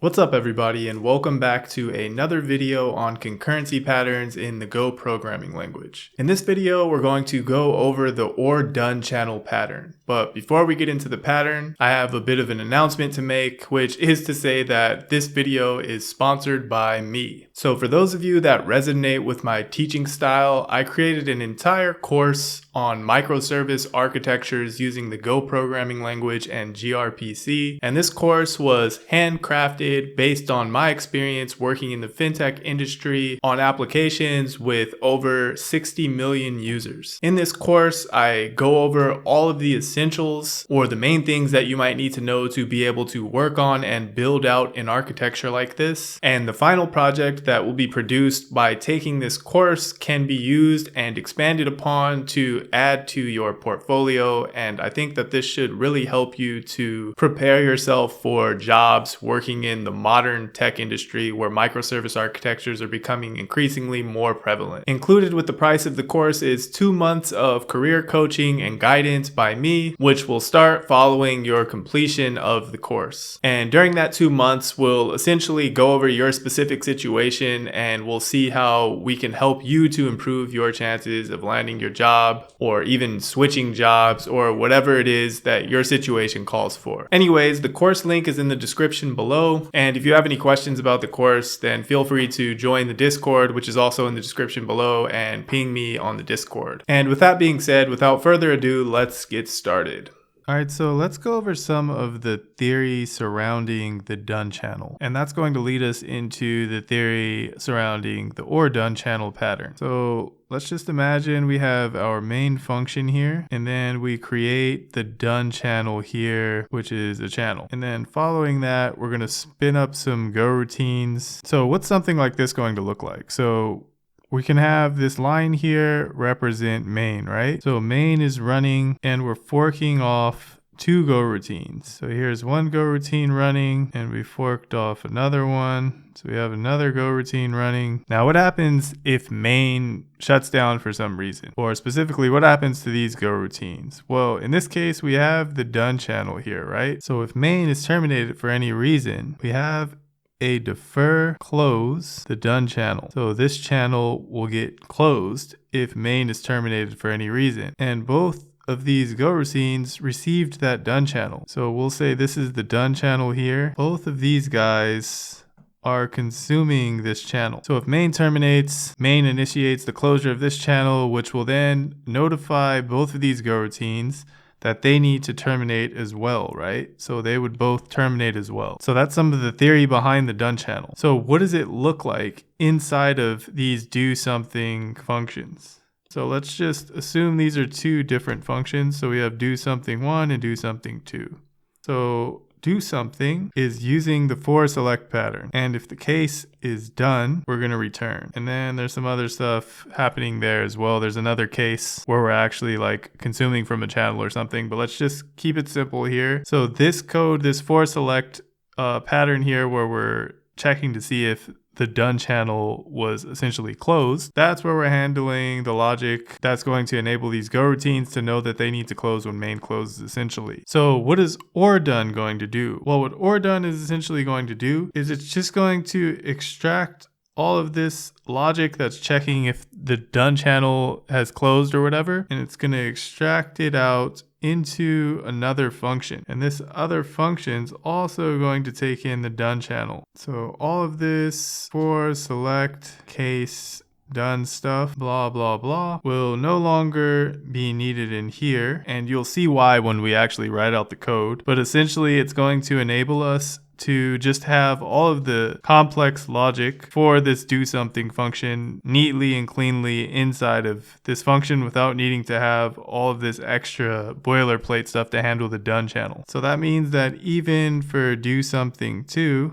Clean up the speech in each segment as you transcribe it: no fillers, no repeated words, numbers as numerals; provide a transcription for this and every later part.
What's up everybody, and welcome back to another video on concurrency patterns in the Go programming language. In this video, we're going to go over the or done channel pattern. But before we get into the pattern, I have a bit of an announcement to make, which is to say that this video is sponsored by me. So for those of you that resonate with my teaching style, I created an entire course on microservice architectures using the Go programming language and gRPC. And this course was handcrafted based on my experience working in the fintech industry on applications with over 60 million users. In this course, I go over all of the essentials or the main things that you might need to know to be able to work on and build out an architecture like this. And the final project that will be produced by taking this course can be used and expanded upon to add to your portfolio. And I think that this should really help you to prepare yourself for jobs working in the modern tech industry where microservice architectures are becoming increasingly more prevalent. Included with the price of the course is 2 months of career coaching and guidance by me, which will start following your completion of the course. And during that 2 months, we'll essentially go over your specific situation and we'll see how we can help you to improve your chances of landing your job or even switching jobs or whatever it is that your situation calls for. Anyways, the course link is in the description below. And if you have any questions about the course, then feel free to join the Discord, which is also in the description below, and ping me on the Discord. And with that being said, without further ado, let's get started. Alright, so let's go over some of the theory surrounding the done channel. And that's going to lead us into the theory surrounding the or done channel pattern. So let's just imagine we have our main function here, and then we create the done channel here, which is a channel. And then following that, we're going to spin up some Goroutines. So what's something like this going to look like? So we can have this line here represent main, right? So main is running and we're forking off 2 Goroutines. So here's one Goroutine running and we forked off another one. So we have another Goroutine running. Now what happens if main shuts down for some reason? Or specifically, what happens to these Goroutines? Well, in this case, we have the done channel here, right? So if main is terminated for any reason, we have a defer close the done channel. So this channel will get closed if main is terminated for any reason. And both of these Goroutines received that done channel. So we'll say this is the done channel here. Both of these guys are consuming this channel. So if main terminates, main initiates the closure of this channel, which will then notify both of these Goroutines that they need to terminate as well, right? So they would both terminate as well. So that's some of the theory behind the done channel. So what does it look like inside of these do something functions? So let's just assume these are 2 different functions. So we have do something 1 and do something 2. So do something is using the for select pattern. And if the case is done, we're going to return. And then there's some other stuff happening there as well. There's another case where we're actually like consuming from a channel or something, but let's just keep it simple here. So this code, this for select pattern here where we're checking to see if the done channel was essentially closed. That's where we're handling the logic that's going to enable these Goroutines to know that they need to close when main closes essentially. So what is or done going to do? Well, what or done is essentially going to do is it's just going to extract all of this logic that's checking if the done channel has closed or whatever, and it's going to extract it out into another function. And this other function's also going to take in the done channel. So all of this for select case done stuff, blah, blah, blah, will no longer be needed in here. And you'll see why when we actually write out the code. But essentially, it's going to enable us to just have all of the complex logic for this do something function neatly and cleanly inside of this function without needing to have all of this extra boilerplate stuff to handle the done channel. So that means that even for do something 2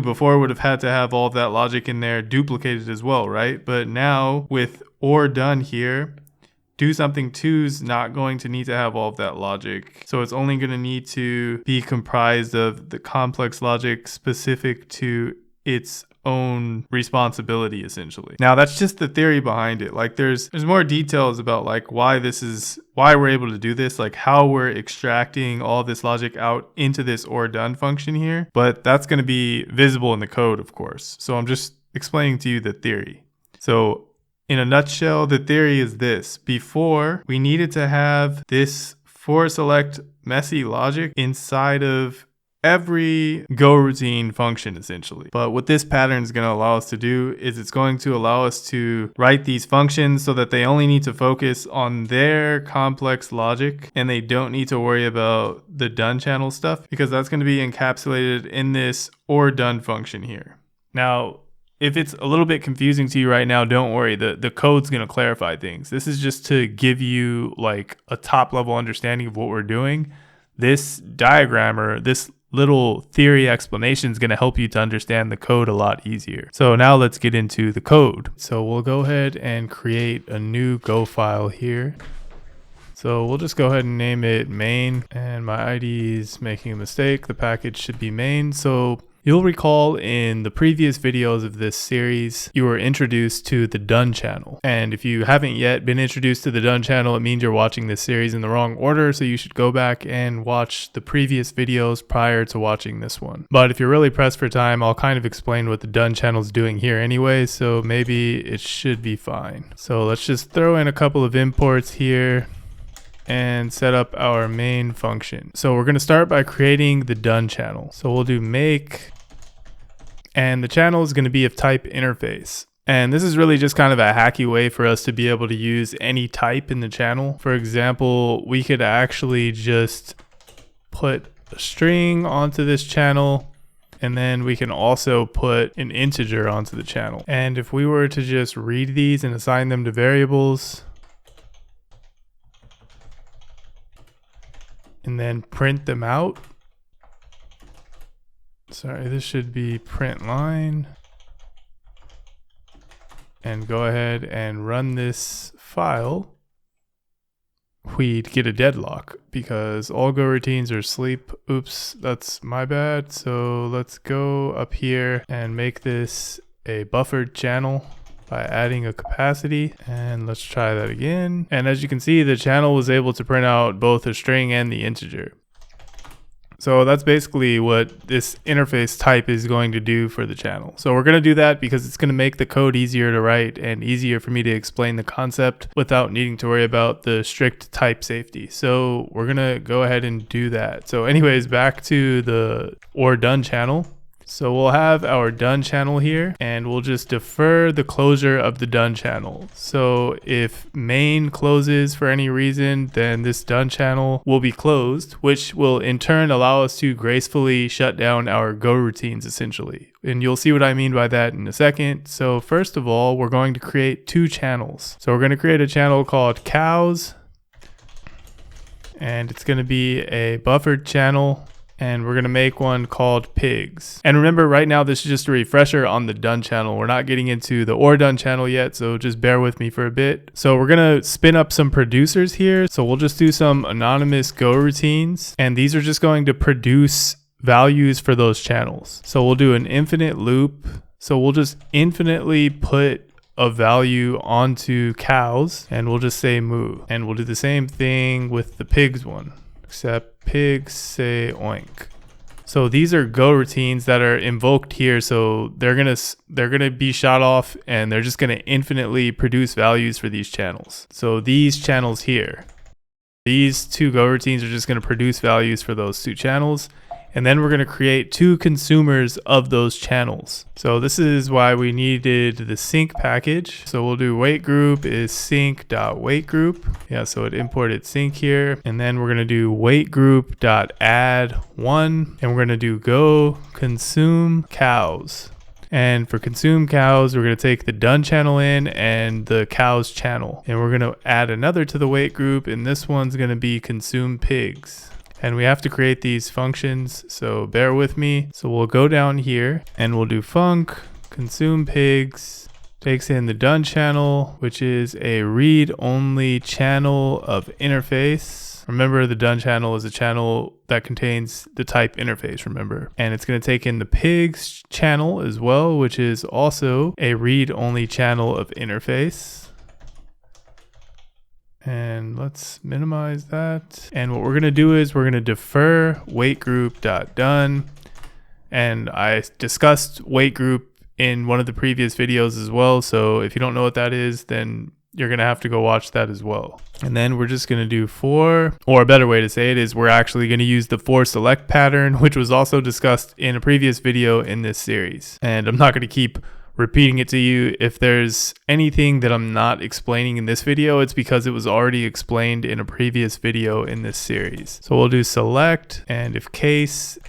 before would have had to have all of that logic in there duplicated as well, right? But now with or done here, do something 2 is not going to need to have all of that logic. So it's only going to need to be comprised of the complex logic specific to its own responsibility essentially. Now that's just the theory behind it. Like there's more details about like why we're able to do this, like how we're extracting all this logic out into this or done function here, but that's going to be visible in the code, of course. So I'm just explaining to you the theory. So in a nutshell, the theory is this: before, we needed to have this for select messy logic inside of every Goroutine function essentially. But what this pattern is going to allow us to do is it's going to allow us to write these functions so that they only need to focus on their complex logic and they don't need to worry about the done channel stuff, because that's going to be encapsulated in this or done function here. Now, if it's a little bit confusing to you right now, don't worry. The code's going to clarify things. This is just to give you like a top level understanding of what we're doing. This diagram or this little theory explanation is going to help you to understand the code a lot easier. So now let's get into the code. So we'll go ahead and create a new Go file here. So we'll just go ahead and name it main, and my ID is making a mistake. The package should be main. So you'll recall in the previous videos of this series, you were introduced to the done channel. And if you haven't yet been introduced to the done channel, it means you're watching this series in the wrong order. So you should go back and watch the previous videos prior to watching this one. But if you're really pressed for time, I'll kind of explain what the done channel is doing here anyway. So maybe it should be fine. So let's just throw in a couple of imports here and set up our main function. So we're going to start by creating the done channel. So we'll do make, and the channel is going to be of type interface. And this is really just kind of a hacky way for us to be able to use any type in the channel. For example, we could actually just put a string onto this channel, and then we can also put an integer onto the channel. And if we were to just read these and assign them to variables, and then print them out. Sorry, this should be print line. And go ahead and run this file. We'd get a deadlock because all Goroutines are asleep. Oops, that's my bad. So let's go up here and make this a buffered channel by adding a capacity, and let's try that again. And as you can see, the channel was able to print out both a string and the integer. So that's basically what this interface type is going to do for the channel. So we're going to do that because it's going to make the code easier to write and easier for me to explain the concept without needing to worry about the strict type safety. So we're going to go ahead and do that. So anyways, back to the or done channel. So we'll have our done channel here, and we'll just defer the closure of the done channel. So if main closes for any reason, then this done channel will be closed, which will in turn allow us to gracefully shut down our Goroutines essentially. And you'll see what I mean by that in a second. So first of all, we're going to create two channels. So we're going to create a channel called cows, and it's going to be a buffered channel. And we're going to make one called pigs. And remember, right now, this is just a refresher on the done channel. We're not getting into the or done channel yet, so just bear with me for a bit. So we're going to spin up some producers here. So we'll just do some anonymous Goroutines, and these are just going to produce values for those channels. So we'll do an infinite loop. So we'll just infinitely put a value onto cows, and we'll just say moo. And we'll do the same thing with the pigs one, except pigs say oink. So these are Goroutines that are invoked here. So they're gonna be shot off, and they're just gonna infinitely produce values for these channels. So these channels here, these two Goroutines are just gonna produce values for those two channels. And then we're going to create two consumers of those channels. So this is why we needed the sync package. So we'll do wait group is sync.waitGroup. Yeah, so it imported sync here. And then we're going to do wait group.add1. And we're going to do go consume cows. And for consume cows, we're going to take the done channel in and the cows channel. And we're going to add another to the wait group. And this one's going to be consume pigs. And we have to create these functions, so bear with me. So we'll go down here and we'll do func consume pigs, takes in the done channel, which is a read-only channel of interface. Remember, the done channel is a channel that contains the type interface, remember? And it's going to take in the pigs channel as well, which is also a read-only channel of interface. And let's minimize that. And what we're going to do is we're going to defer wait group.done. And I discussed wait group in one of the previous videos as well. So if you don't know what that is, then you're going to have to go watch that as well. And then we're just going to do for, or a better way to say it is we're actually going to use the for select pattern, which was also discussed in a previous video in this series. And I'm not going to keep repeating it to you. If there's anything that I'm not explaining in this video, it's because it was already explained in a previous video in this series. So we'll do select, and if case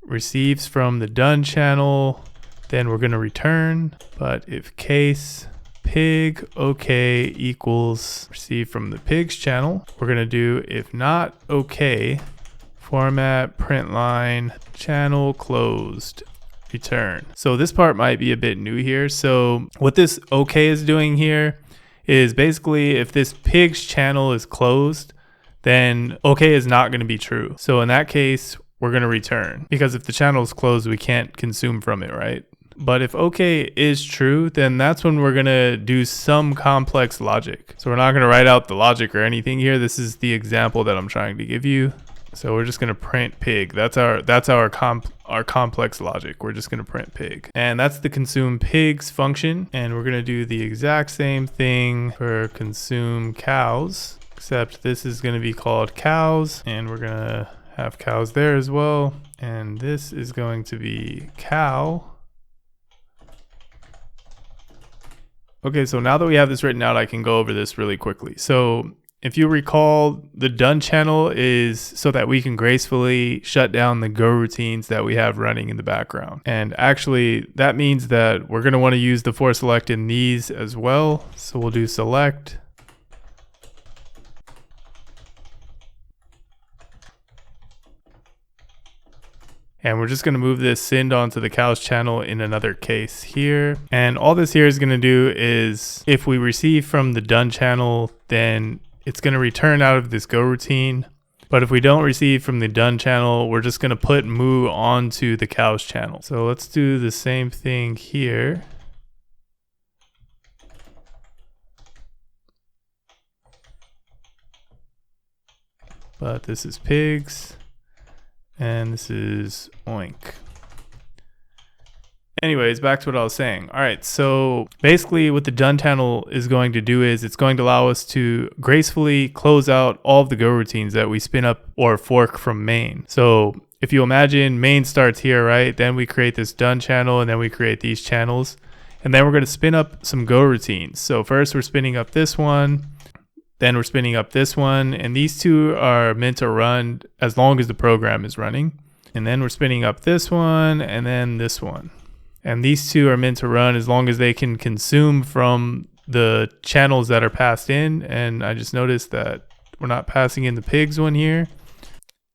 receives from the done channel, then we're going to return. But if case pig okay equals receive from the pigs channel, we're going to do if not okay, format print line channel closed, return. So this part might be a bit new here. So what this okay is doing here is basically if this pigs channel is closed, then okay is not going to be true. So in that case, we're going to return, because if the channel is closed, we can't consume from it, right? But if okay is true, then that's when we're going to do some complex logic. So we're not going to write out the logic or anything here. This is the example that I'm trying to give you. So we're just going to print pig. That's our complex logic. We're just going to print pig. And that's the consume pigs function. And we're going to do the exact same thing for consume cows, except this is going to be called cows, and we're going to have cows there as well. And this is going to be cow. Okay, so now that we have this written out, I can go over this really quickly. So if you recall, the done channel is so that we can gracefully shut down the Goroutines that we have running in the background. And actually, that means that we're going to want to use the for select in these as well. So we'll do select. And we're just going to move this send onto the cows channel in another case here. And all this here is going to do is if we receive from the done channel, then it's going to return out of this Goroutine. But if we don't receive from the done channel, we're just going to put moo onto the cows channel. So let's do the same thing here. But this is pigs. And this is oink. Anyways, back to what I was saying. All right, so basically what the done channel is going to do is it's going to allow us to gracefully close out all of the Goroutines that we spin up or fork from main. So if you imagine main starts here, right? Then we create this done channel, and then we create these channels. And then we're going to spin up some Goroutines. So first we're spinning up this one. Then we're spinning up this one, and these two are meant to run as long as the program is running. And then we're spinning up this one and then this one. And these two are meant to run as long as they can consume from the channels that are passed in. And I just noticed that we're not passing in the pigs one here.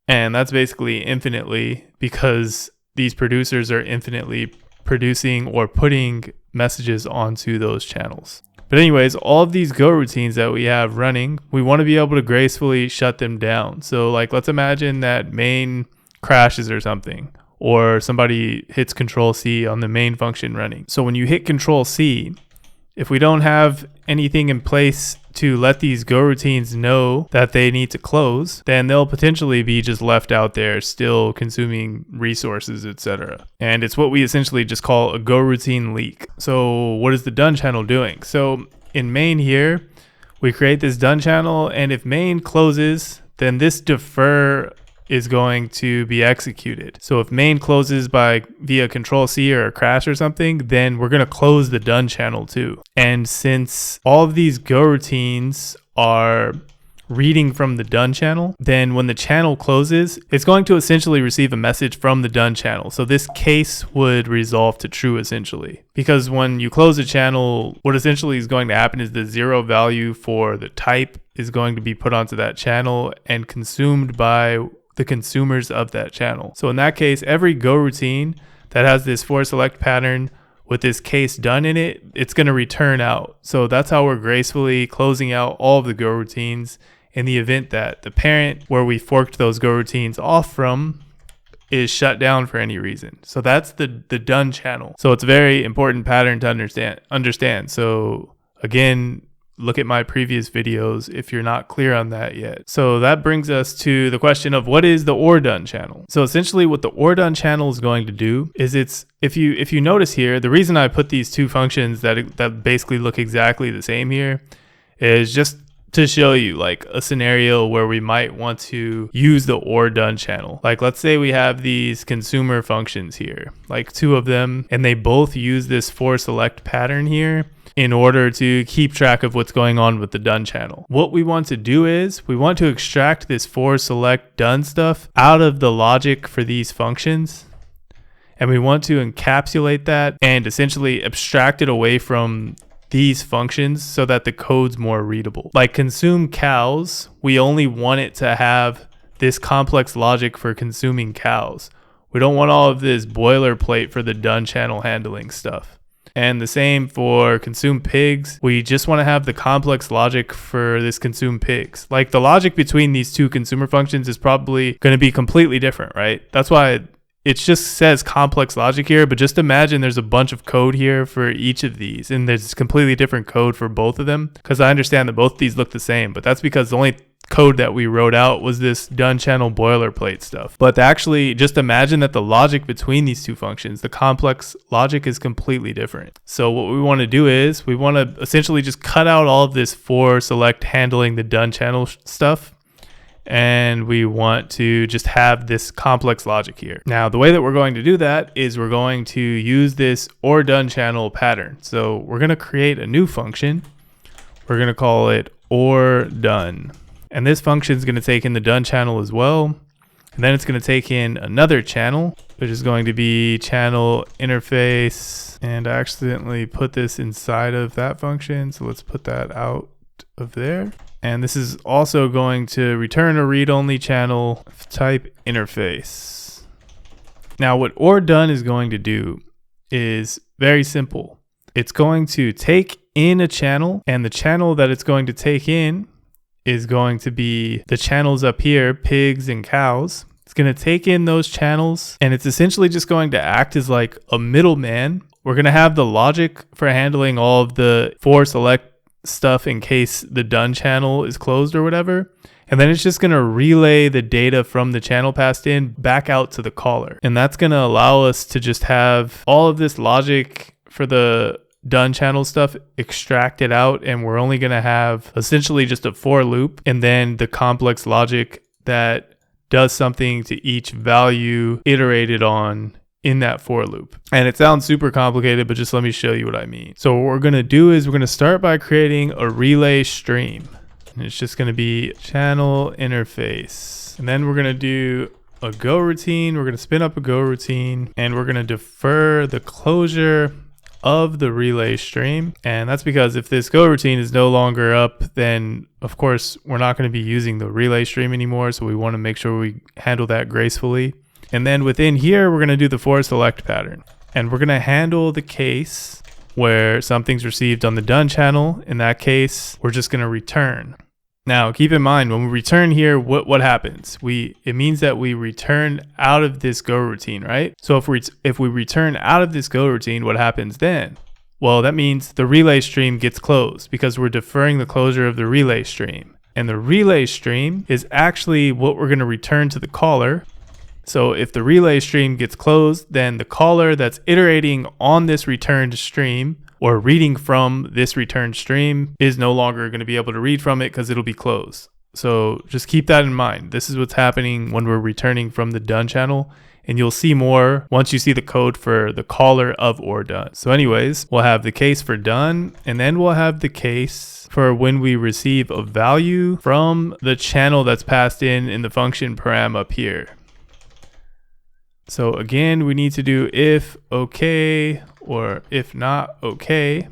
And that's basically infinitely, because these producers are infinitely producing or putting messages onto those channels. But anyways, all of these Goroutines that we have running, we want to be able to gracefully shut them down. So like, let's imagine that main crashes or something, or somebody hits Control C on the main function running. So when you hit Control C, if we don't have anything in place to let these Goroutines know that they need to close, then they'll potentially be just left out there still consuming resources, etc. And it's what we essentially just call a Goroutine leak. So what is the done channel doing? So in main here, we create this done channel, and if main closes, then this defer is going to be executed. So if main closes by via Control C or a crash or something, then we're going to close the done channel too. And since all of these Goroutines are reading from the done channel, then when the channel closes, it's going to essentially receive a message from the done channel. So this case would resolve to true essentially, because when you close a channel, what essentially is going to happen is the 0 value for the type is going to be put onto that channel and consumed by the consumers of that channel. So in that case, every Goroutine that has this for select pattern with this case done in it, it's going to return out. So that's how we're gracefully closing out all of the Goroutines in the event that the parent where we forked those Goroutines off from is shut down for any reason. So that's the done channel. So it's a very important pattern to understand. So again, look at my previous videos if you're not clear on that yet. So that brings us to the question of what is the or done channel? So essentially what the or done channel is going to do is if you notice here, the reason I put these two functions that basically look exactly the same here is just to show you like a scenario where we might want to use the or done channel. Like let's say we have these consumer functions here, like two of them, and they both use this for select pattern here in order to keep track of what's going on with the done channel. What we want to do is we want to extract this for select done stuff out of the logic for these functions. And we want to encapsulate that and essentially abstract it away from these functions so that the code's more readable. Like consume cows, we only want it to have this complex logic for consuming cows. We don't want all of this boilerplate for the done channel handling stuff. And the same for consume pigs. We just want to have the complex logic for this consume pigs. Like the logic between these two consumer functions is probably going to be completely different, right? That's why it just says complex logic here, but just imagine there's a bunch of code here for each of these, and there's completely different code for both of them. Because I understand that both of these look the same, but that's because the only code that we wrote out was this done channel boilerplate stuff. But actually, just imagine that the logic between these two functions, the complex logic, is completely different. So what we want to do is we want to essentially just cut out all of this for select handling the done channel stuff. And we want to just have this complex logic here. Now, the way that we're going to do that is we're going to use this or done channel pattern. So we're going to create a new function. We're going to call it or done. And this function is going to take in the done channel as well. And then it's going to take in another channel, which is going to be channel interface. And I accidentally put this inside of that function. So let's put that out of there. And this is also going to return a read-only channel of type interface. Now, what or done is going to do is very simple. It's going to take in a channel, and the channel that it's going to take in is going to be the channels up here, pigs and cows. It's going to take in those channels, and it's essentially just going to act as like a middleman. We're going to have the logic for handling all of the for select stuff in case the done channel is closed or whatever. And then it's just going to relay the data from the channel passed in back out to the caller. And that's going to allow us to just have all of this logic for the done channel stuff extracted out. And we're only going to have essentially just a for loop and then the complex logic that does something to each value iterated on in that for loop. And it sounds super complicated, but just let me show you what I mean. So what we're going to do is we're going to start by creating a relay stream. And it's just going to be channel interface. And then we're going to do a Goroutine. We're going to spin up a Goroutine and we're going to defer the closure of the relay stream. And that's because if this Goroutine is no longer up, then of course we're not going to be using the relay stream anymore. So we want to make sure we handle that gracefully. And then within here, we're going to do the for select pattern. And we're going to handle the case where something's received on the done channel. In that case, we're just going to return. Now, keep in mind, when we return here, what happens? It means that we return out of this Goroutine, right? So if we return out of this Goroutine, what happens then? Well, that means the relay stream gets closed because we're deferring the closure of the relay stream. And the relay stream is actually what we're going to return to the caller. So if the relay stream gets closed, then the caller that's iterating on this returned stream or reading from this returned stream is no longer going to be able to read from it because it'll be closed. So just keep that in mind. This is what's happening when we're returning from the done channel. And you'll see more once you see the code for the caller of or done. So anyways, we'll have the case for done, and then we'll have the case for when we receive a value from the channel that's passed in the function param up here. So again, we need to do if okay or if not okay.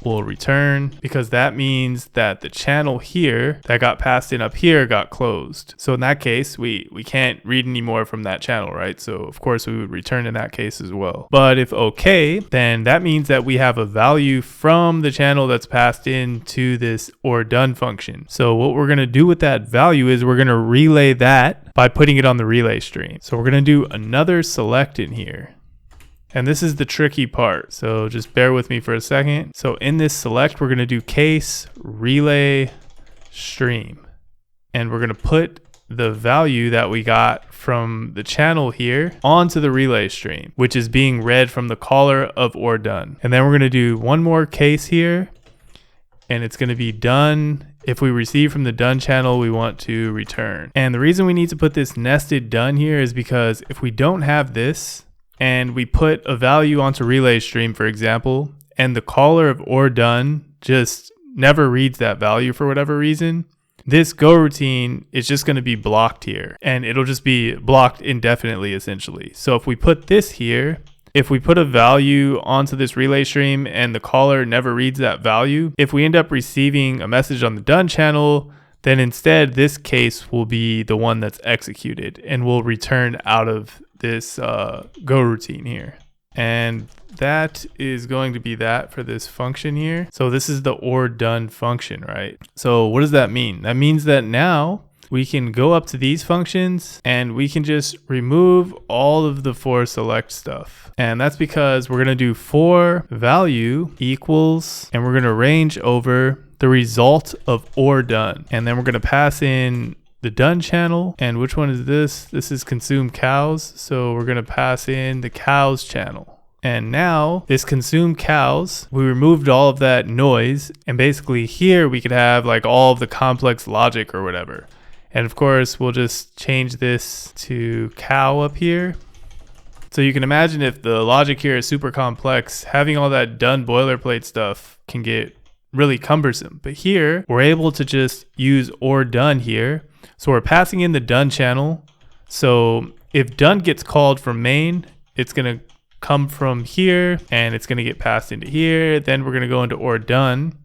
will return, because that means that the channel here that got passed in up here got closed. So in that case, we can't read anymore from that channel, right? So of course we would return in that case as well. But if okay, then that means that we have a value from the channel that's passed into this or done function. So what we're going to do with that value is we're going to relay that by putting it on the relay stream. So we're going to do another select in here. And this is the tricky part, so just bear with me for a second. So in this select, we're going to do case relay stream. And we're going to put the value that we got from the channel here onto the relay stream, which is being read from the caller of or done. And then we're going to do one more case here, and it's going to be done. If we receive from the done channel, we want to return. And the reason we need to put this nested done here is because if we don't have this, and we put a value onto relay stream, for example, and the caller of or done just never reads that value for whatever reason, this Goroutine is just going to be blocked here, and it'll just be blocked indefinitely, essentially. So if we put this here, if we put a value onto this relay stream and the caller never reads that value, if we end up receiving a message on the done channel, then instead this case will be the one that's executed and will return out of this Goroutine here. And that is going to be that for this function here. So this is the or done function, right? So what does that mean? That means that now we can go up to these functions and we can just remove all of the for select stuff. And that's because we're going to do for value equals, and we're going to range over the result of or done. And then we're going to pass in the done channel. And which one is this? This is consume cows. So we're going to pass in the cows channel. And now this consume cows, we removed all of that noise. And basically here we could have like all of the complex logic or whatever. And of course, we'll just change this to cow up here. So you can imagine if the logic here is super complex, having all that done boilerplate stuff can get really cumbersome. But here we're able to just use or done here. So we're passing in the done channel. So if done gets called from main, it's going to come from here and it's going to get passed into here. Then we're going to go into or done.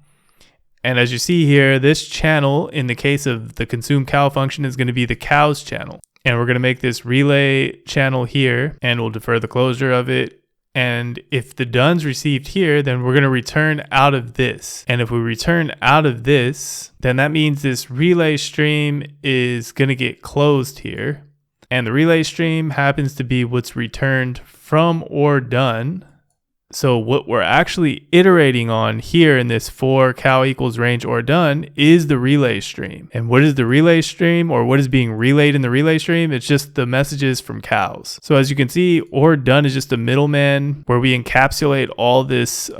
And as you see here, this channel in the case of the consume cow function is going to be the cows channel. And we're going to make this relay channel here, and we'll defer the closure of it. And if the done's received here, then we're going to return out of this. And if we return out of this, then that means this relay stream is going to get closed here. And the relay stream happens to be what's returned from or done. So what we're actually iterating on here in this for cow equals range or done is the relay stream. And what is the relay stream, or what is being relayed in the relay stream? It's just the messages from cows. So as you can see, or done is just a middleman where we encapsulate all this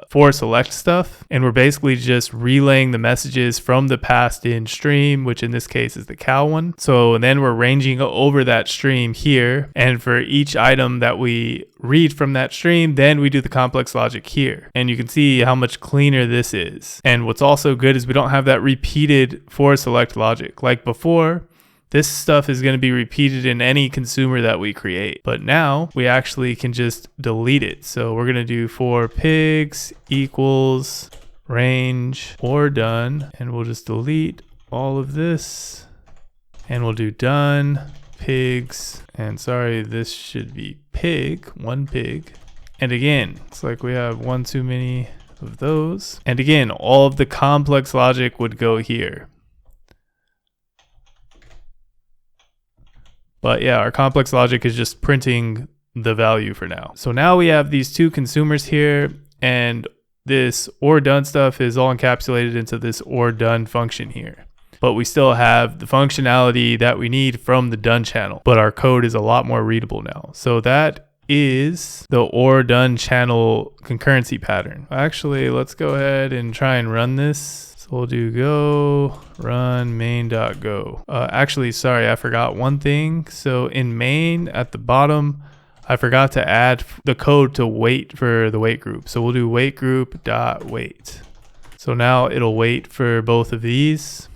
for select stuff. And we're basically just relaying the messages from the passed in stream, which in this case is the cow one. So and then we're ranging over that stream here. And for each item that we read from that stream, then we do the complex logic here. And you can see how much cleaner this is. And what's also good is we don't have that repeated for select logic. Like before, this stuff is going to be repeated in any consumer that we create. But now we actually can just delete it. So we're going to do for pigs equals range or done. And we'll just delete all of this. And we'll do done pigs. And sorry, this should be pig, one pig. And again, it's like we have one too many of those. And again, all of the complex logic would go here. But yeah, our complex logic is just printing the value for now. So now we have these two consumers here, and this or done stuff is all encapsulated into this or done function here. But we still have the functionality that we need from the done channel, but our code is a lot more readable now. So that is the or done channel concurrency pattern. Actually, let's go ahead and try and run this. So we'll do go run main.go. Actually, sorry, I forgot one thing. So in main at the bottom, I forgot to add the code to wait for the wait group. So we'll do wait group.wait. So now it'll wait for both of these,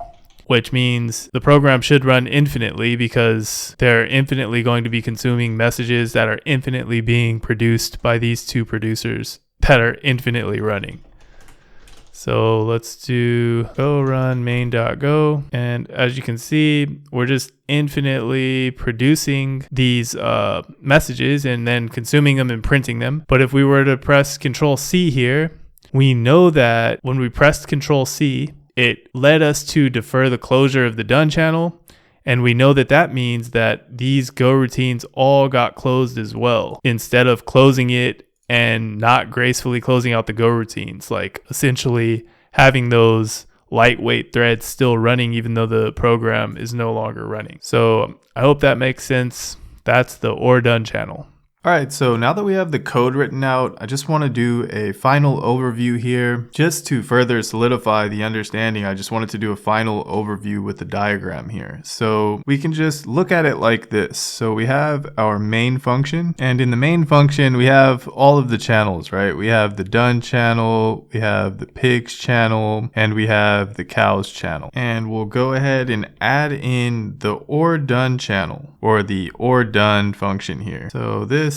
which means the program should run infinitely because they're infinitely going to be consuming messages that are infinitely being produced by these two producers that are infinitely running. So let's do go run main.go. And as you can see, we're just infinitely producing these messages and then consuming them and printing them. But if we were to press Control C here, we know that when we pressed Control C, it led us to defer the closure of the done channel. And we know that that means that these Goroutines all got closed as well, instead of closing it and not gracefully closing out the Goroutines, like essentially having those lightweight threads still running even though the program is no longer running. So I hope that makes sense. That's the or done channel. All right, so now that we have the code written out, I just want to do a final overview here. Just to further solidify the understanding, I just wanted to do a final overview with the diagram here. So we can just look at it like this. So we have our main function, and in the main function, we have all of the channels, right? We have the done channel, we have the pigs channel, and we have the cows channel. And we'll go ahead and add in the or done channel, or the or done function here. So this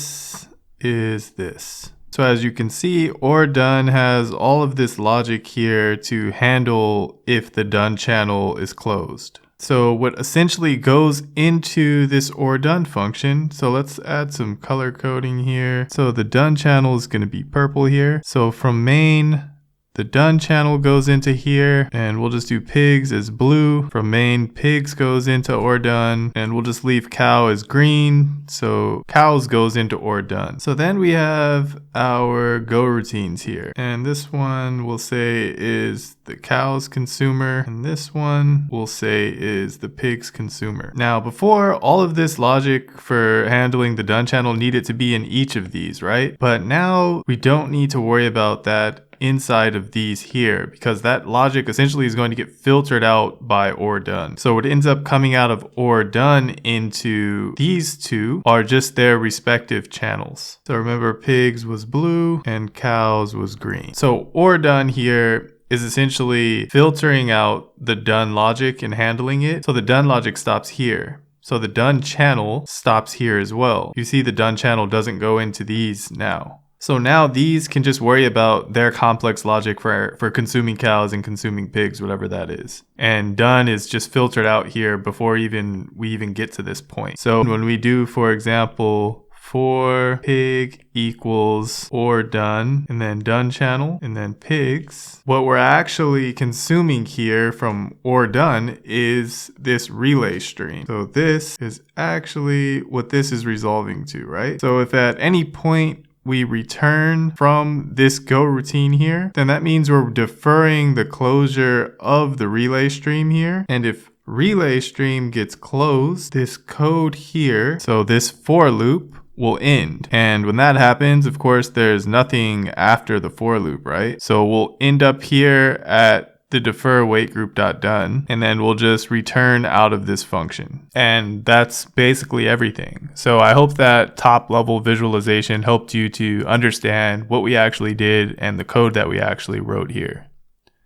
is this. So as you can see, or done has all of this logic here to handle if the done channel is closed. So what essentially goes into this or done function, so let's add some color coding here. So the done channel is going to be purple here. So from main, the done channel goes into here, and we'll just do pigs as blue. From main, pigs goes into or done, and we'll just leave cow as green. So cows goes into or done. So then we have our Goroutines here, and this one we'll say is the cows consumer, and this one we'll say is the pigs consumer. Now before, all of this logic for handling the done channel needed to be in each of these, right? But now we don't need to worry about that inside of these here, because that logic essentially is going to get filtered out by or done. So what ends up coming out of or done into these two are just their respective channels. So remember, pigs was blue and cows was green. So or done here is essentially filtering out the done logic and handling it. So the done logic stops here. So the done channel stops here as well. You see the done channel doesn't go into these now. So now these can just worry about their complex logic for consuming cows and consuming pigs, whatever that is. And done is just filtered out here before we even get to this point. So when we do, for example, for pig equals or done, and then done channel, and then pigs, what we're actually consuming here from or done is this relay stream. So this is actually what this is resolving to, right? So if at any point we return from this Goroutine here, then that means we're deferring the closure of the relay stream here. And if relay stream gets closed, this code here, so this for loop, will end. And when that happens, of course, there's nothing after the for loop, right? So we'll end up here at the defer wait group dot done, and then we'll just return out of this function. And that's basically everything. So I hope that top level visualization helped you to understand what we actually did and the code that we actually wrote here.